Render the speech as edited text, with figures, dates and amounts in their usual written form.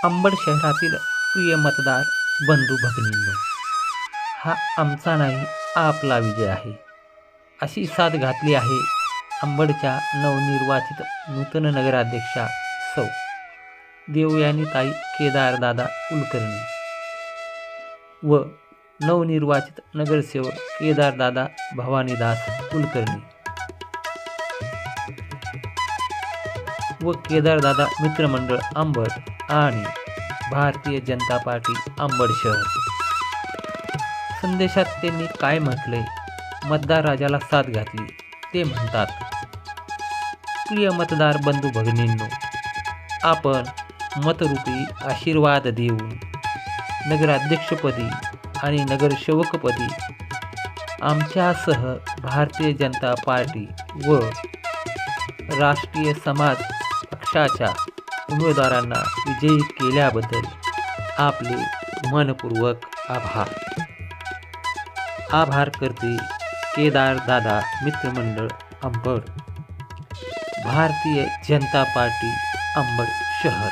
अंबड शहरातील प्रिय मतदार बंधू भगिनींनो, हा आमचा नाही आपला विजय आहे, अशी साथ घातली आहे अंबडच्या नवनिर्वाचित नूतन नगराध्यक्षा सौ देवयानीताई केदारदादा कुलकर्णी व नवनिर्वाचित नगरसेवक केदारदादा भवानीदास कुलकर्णी व केदारदादा मित्रमंडळ अंबड आणि भारतीय जनता पार्टी अंबड शहर. संदेशात त्यांनी काय म्हटले? मतदार राजाला साथ घातली. ते म्हणतात, प्रिय मतदार बंधू भगिनींनो, आपण मतरूपी आशीर्वाद देऊन नगराध्यक्षपदी आणि नगरसेवकपदी आमच्यासह भारतीय जनता पार्टी व राष्ट्रीय समाज पक्षाच्या उमेदवारांना विजयी केल्याबद्दल आपले मनपूर्वक आभार. आभार करते केदारदादा मित्रमंडळ अंबड, भारतीय जनता पार्टी अंबड शहर.